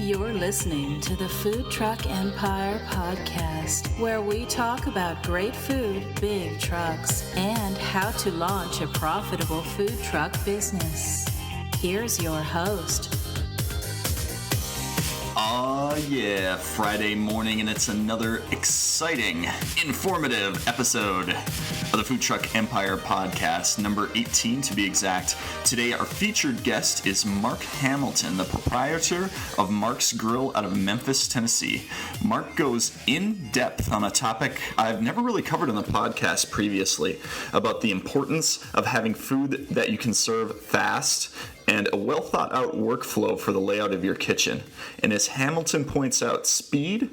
You're listening to the Food Truck Empire podcast, where we talk about great food, big trucks, and how to launch a profitable food truck business. Here's your host. Yeah, Friday morning, and it's another exciting, informative episode of the Food Truck Empire podcast, number 18 to be exact. Today, our featured guest is Mark Hamilton, the proprietor of Mark's Grill out of Memphis, Tennessee. Mark goes in depth on a topic I've never really covered on the podcast previously, about the importance of having food that you can serve fast and a well-thought-out workflow for the layout of your kitchen. And as Hamilton points out, speed,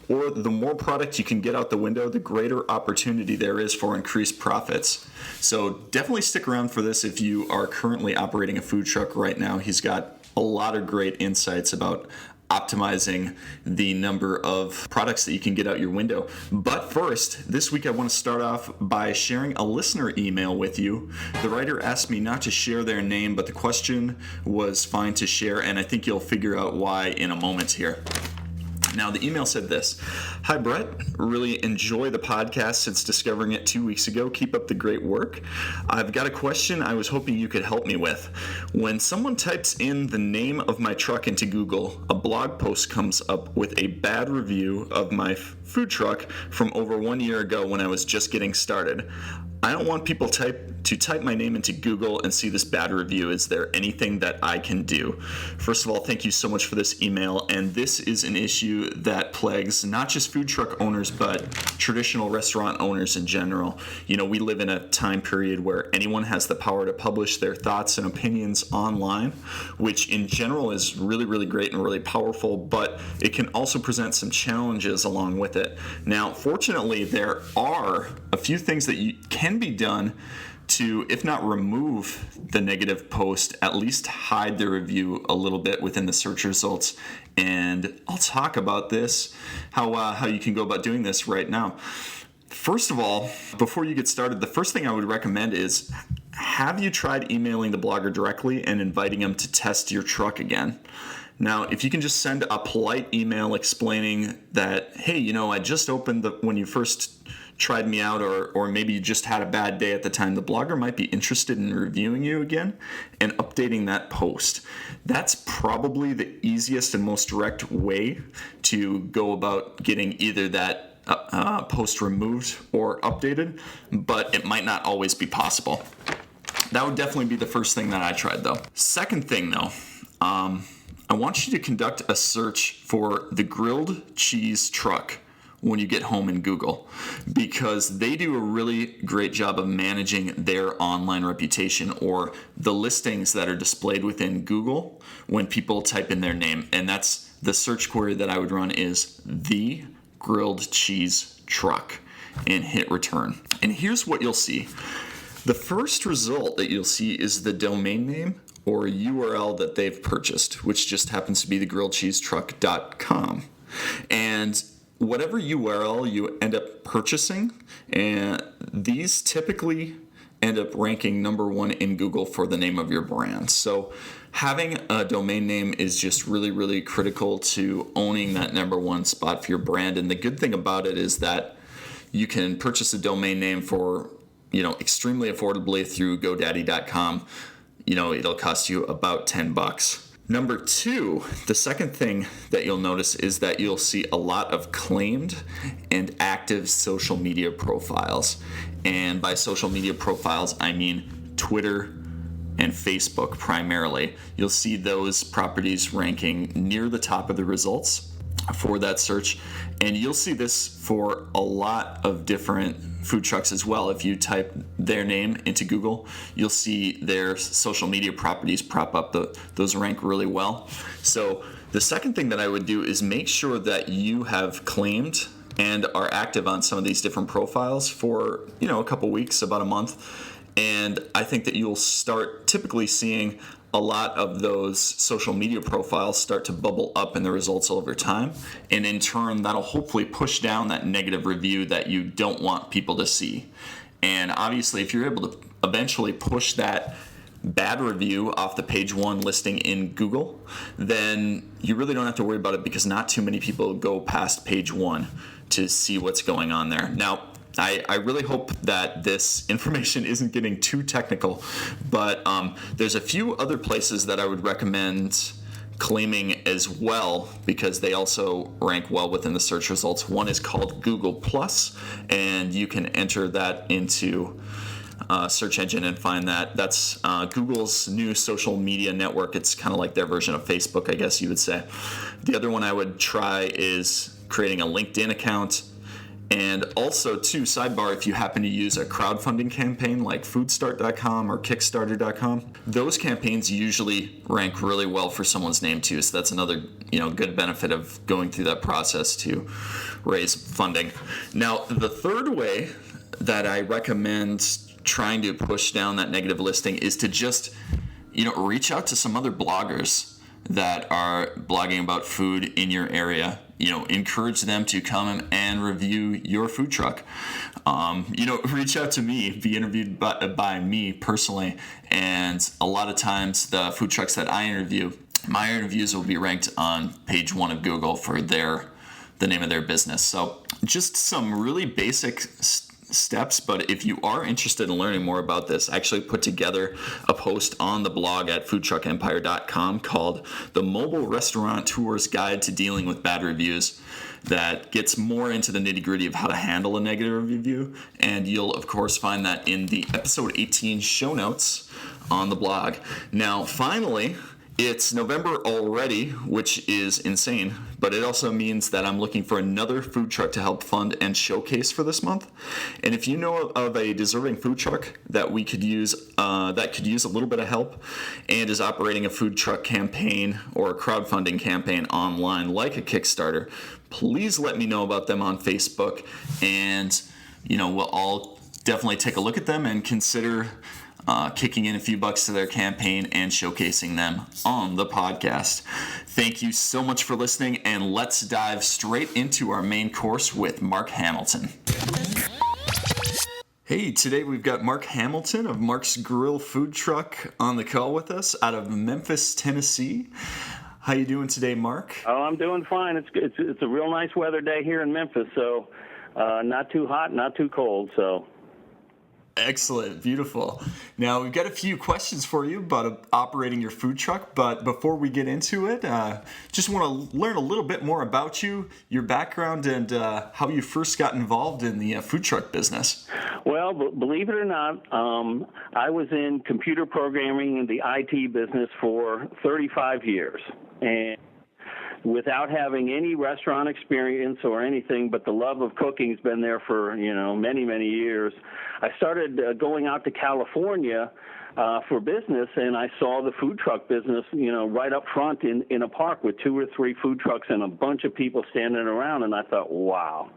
or the more product you can get out the window, the greater opportunity there is for increased profits. So definitely stick around for this if you are currently operating a food truck right now. He's got a lot of great insights about optimizing the number of products that you can get out your window. But first, this week I want to start off by sharing a listener email with you. The writer asked me not to share their name, but the question was fine to share, and I think you'll figure out why in a moment here. Now, the email said this: Hi, Brett. Really enjoy the podcast since discovering it 2 weeks ago. Keep up the great work. I've got a question I was hoping you could help me with. When someone types in the name of my truck into Google, a blog post comes up with a bad review of my food truck from over 1 year ago when I was just getting started. I don't want people to type my name into Google and see this bad review. Is there anything that I can do? First of all, thank you so much for this email. And this is an issue that plagues not just food truck owners, but traditional restaurant owners in general. You know, we live in a time period where anyone has the power to publish their thoughts and opinions online, which in general is really, really great and really powerful, but it can also present some challenges along with it. Now, fortunately, there are a few things that can be done to, if not remove the negative post, at least hide the review a little bit within the search results. And I'll talk about this, how you can go about doing this right now. First of all, before you get started, the first thing I would recommend is, have you tried emailing the blogger directly and inviting them to test your truck again? Now, if you can just send a polite email explaining that, hey, you know, I just opened when you first tried me out, or maybe you just had a bad day at the time, the blogger might be interested in reviewing you again and updating that post. That's probably the easiest and most direct way to go about getting either that post removed or updated, but it might not always be possible. That would definitely be the first thing that I tried, though. Second thing, though, I want you to conduct a search for the grilled cheese truck when you get home in Google, because they do a really great job of managing their online reputation, or the listings that are displayed within Google when people type in their name. And that's the search query that I would run is the grilled cheese truck and hit return. And here's what you'll see. The first result that you'll see is the domain name or URL that they've purchased, which just happens to be theGrilledCheeseTruck.com. And whatever URL you end up purchasing, and these typically end up ranking number one in Google for the name of your brand. So having a domain name is just really, really critical to owning that number one spot for your brand. And the good thing about it is that you can purchase a domain name for, extremely affordably through GoDaddy.com. It'll cost you about $10. Number two, the second thing that you'll notice is that you'll see a lot of claimed and active social media profiles. And by social media profiles, I mean Twitter and Facebook primarily. You'll see those properties ranking near the top of the results for that search. And you'll see this for a lot of different food trucks as well. If you type their name into Google, you'll see their social media properties prop up. Those rank really well. So the second thing that I would do is make sure that you have claimed and are active on some of these different profiles for, a couple weeks, about a month. And I think that you'll start typically seeing a lot of those social media profiles start to bubble up in the results over time. And in turn, that'll hopefully push down that negative review that you don't want people to see. And obviously, if you're able to eventually push that bad review off the page one listing in Google, then you really don't have to worry about it because not too many people go past page one to see what's going on there. Now, I really hope that this information isn't getting too technical, but there's a few other places that I would recommend claiming as well because they also rank well within the search results. One is called Google Plus, and you can enter that into search engine and find that. That's Google's new social media network. It's kind of like their version of Facebook, I guess you would say. The other one I would try is creating a LinkedIn account. And also, too, sidebar, if you happen to use a crowdfunding campaign like foodstart.com or kickstarter.com, those campaigns usually rank really well for someone's name, too. So that's another, good benefit of going through that process to raise funding. Now, the third way that I recommend trying to push down that negative listing is to just, reach out to some other bloggers that are blogging about food in your area. Encourage them to come and review your food truck. Reach out to me, be interviewed by me personally. And a lot of times the food trucks that I interview, my interviews will be ranked on page one of Google for the name of their business. So just some really basic steps, but if you are interested in learning more about this, I actually put together a post on the blog at foodtruckempire.com called The Mobile Restaurateur's Guide to Dealing with Bad Reviews that gets more into the nitty-gritty of how to handle a negative review, and you'll of course find that in the episode 18 show notes on the blog. Now finally, it's November already, which is insane, but it also means that I'm looking for another food truck to help fund and showcase for this month. And if you know of a deserving food truck that we could use, that could use a little bit of help and is operating a food truck campaign or a crowdfunding campaign online like a Kickstarter, please let me know about them on Facebook, and we'll all definitely take a look at them and consider kicking in a few bucks to their campaign and showcasing them on the podcast. Thank you so much for listening, and let's dive straight into our main course with Mark Hamilton. Hey, today we've got Mark Hamilton of Mark's Grill Food Truck on the call with us out of Memphis, Tennessee. How you doing today, Mark? Oh, I'm doing fine. It's a real nice weather day here in Memphis, so not too hot, not too cold, so. Excellent. Beautiful. Now, we've got a few questions for you about operating your food truck, but before we get into it, just want to learn a little bit more about you, your background, and how you first got involved in the food truck business. Well, believe it or not, I was in computer programming in the IT business for 35 years, and without having any restaurant experience or anything, but the love of cooking has been there for, many, many years. I started going out to California for business, and I saw the food truck business, right up front in a park with 2 or 3 food trucks and a bunch of people standing around, and I thought, wow,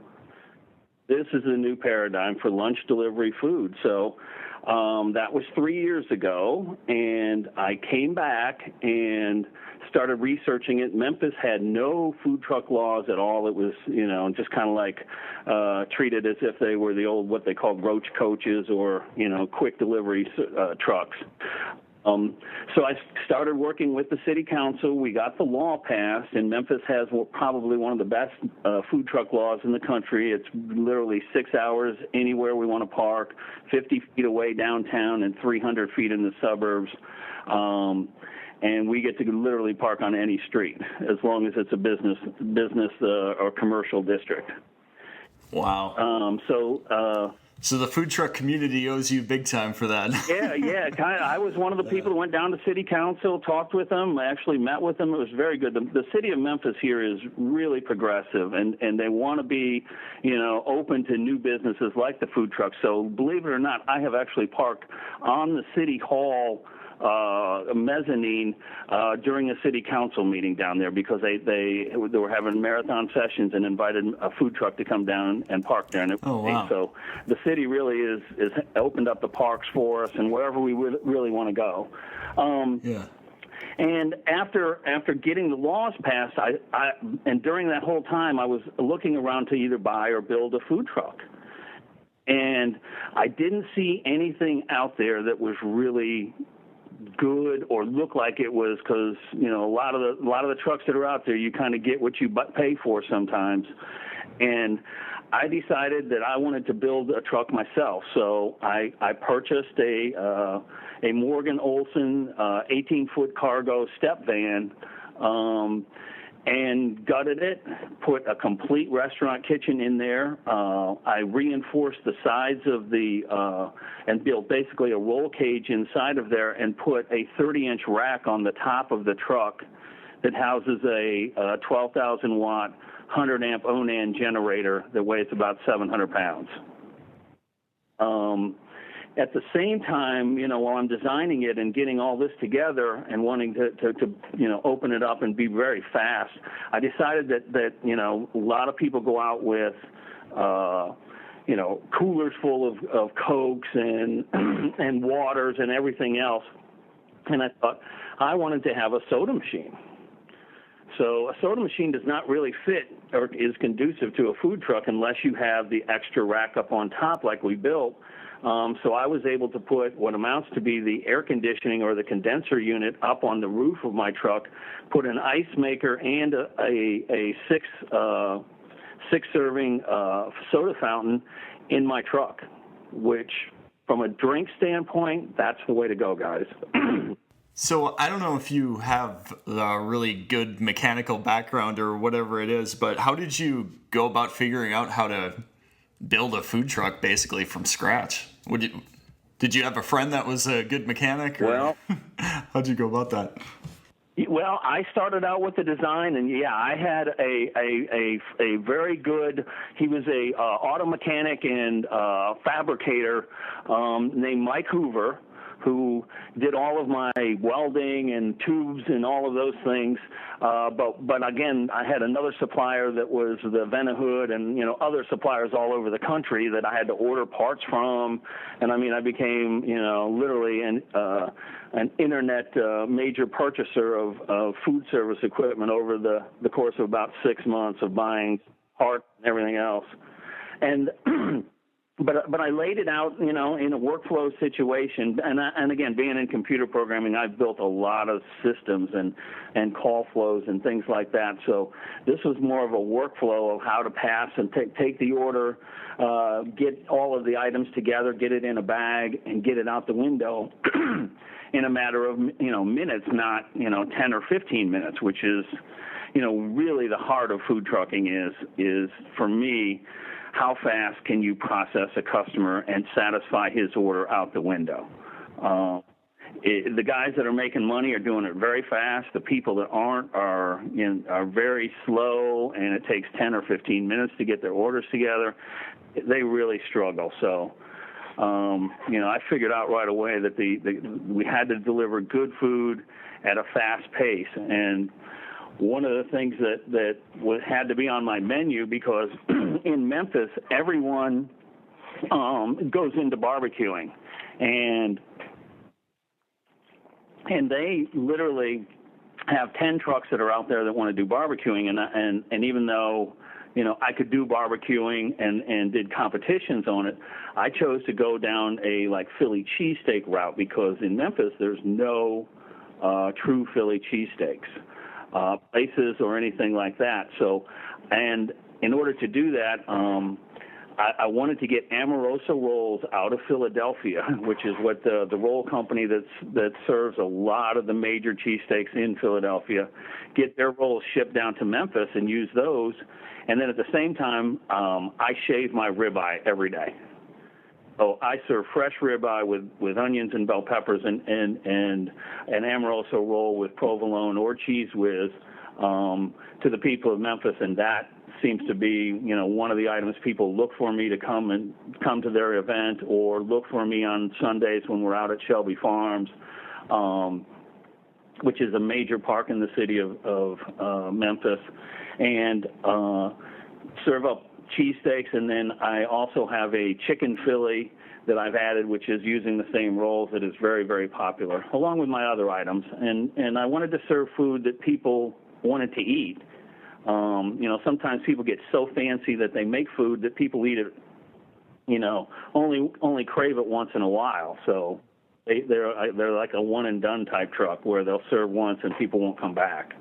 this is a new paradigm for lunch delivery food. So that was 3 years ago, and I came back and started researching it. Memphis had no food truck laws at all. It was, just kind of like treated as if they were the old, what they called roach coaches or, quick delivery trucks. So I started working with the city council. We got the law passed, and Memphis has probably one of the best food truck laws in the country. It's literally 6 hours anywhere we want to park, 50 feet away downtown and 300 feet in the suburbs. And we get to literally park on any street as long as it's a business or commercial district. Wow. So the food truck community owes you big time for that. Yeah. I was one of the people who went down to city council, talked with them. I actually met with them. It was very good. The city of Memphis here is really progressive, and they want to be, open to new businesses like the food truck. So believe it or not, I have actually parked on the city hall mezzanine during a city council meeting down there because they were having marathon sessions and invited a food truck to come down and park there. And so the city really is opened up the parks for us and wherever we really want to go. And after getting the laws passed, and during that whole time, I was looking around to either buy or build a food truck. And I didn't see anything out there that was really good or look like it was, because you know a lot of the trucks that are out there, you kind of get what you pay for sometimes. And I decided that I wanted to build a truck myself, so I purchased a Morgan Olson 18-foot cargo step van. And gutted it, put a complete restaurant kitchen in there. I reinforced the sides of and built basically a roll cage inside of there and put a 30-inch rack on the top of the truck that houses a 12,000-watt, 100-amp Onan generator that weighs about 700 pounds. At the same time, you know, while I'm designing it and getting all this together and wanting to you know, open it up and be very fast, I decided that you know, a lot of people go out with, you know, coolers full of Cokes and and waters and everything else. And I thought I wanted to have a soda machine. So a soda machine does not really fit or is conducive to a food truck unless you have the extra rack up on top like we built. So I was able to put what amounts to be the air conditioning or the condenser unit up on the roof of my truck, put an ice maker and a six-serving soda fountain in my truck, which from a drink standpoint, that's the way to go, guys. So I don't know if you have a really good mechanical background or whatever it is, but how did you go about figuring out how to build a food truck basically from scratch? Did you have a friend that was a good mechanic? Or Well, how'd you go about that? Well, I started out with the design, and yeah, I had a very good. He was a auto mechanic and fabricator named Mike Hoover, who did all of my welding and tubes and all of those things. But again, I had another supplier that was the Venahood, and you know, other suppliers all over the country that I had to order parts from. And I mean, I became, you know, literally an internet major purchaser of food service equipment over the course of about 6 months of buying parts and everything else. And But I laid it out, you know, in a workflow situation, and again, being in computer programming, I've built a lot of systems and call flows and things like that. So this was more of a workflow of how to pass and take the order, get all of the items together, get it in a bag, and get it out the window in a matter of, you know, minutes, not, you know, 10 or 15 minutes, which is, you know, really the heart of food trucking is for me. How fast can you process a customer and satisfy his order out the window? The guys that are making money are doing it very fast. The people that aren't are very slow, and it takes 10 or 15 minutes to get their orders together. They really struggle. So, you know, I figured out right away that we had to deliver good food at a fast pace. And one of the things that had to be on my menu, because in Memphis, everyone goes into barbecuing, and they literally have 10 trucks that are out there that want to do barbecuing, and even though, you know, I could do barbecuing and did competitions on it, I chose to go down a like Philly cheesesteak route, because in Memphis there's no true Philly cheesesteaks places or anything like that. So, and in order to do that, I wanted to get Amoroso rolls out of Philadelphia, which is what the roll company that serves a lot of the major cheesesteaks in Philadelphia, get their rolls shipped down to Memphis and use those. And then at the same time, I shave my ribeye every day. So I serve fresh ribeye with onions and bell peppers and an Amoroso roll with provolone or cheese whiz to the people of Memphis, and that seems to be, you know, one of the items people look for me to come to their event, or look for me on Sundays when we're out at Shelby Farms, which is a major park in the city of Memphis, and serve up cheesesteaks. And then I also have a chicken Philly that I've added, which is using the same rolls, that is very, very popular, along with my other items. And I wanted to serve food that people wanted to eat. You know, sometimes people get so fancy that they make food that people eat it, you know, only crave it once in a while. So They're like a one and done type truck where they'll serve once and people won't come back.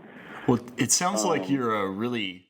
Well, it sounds like you're a really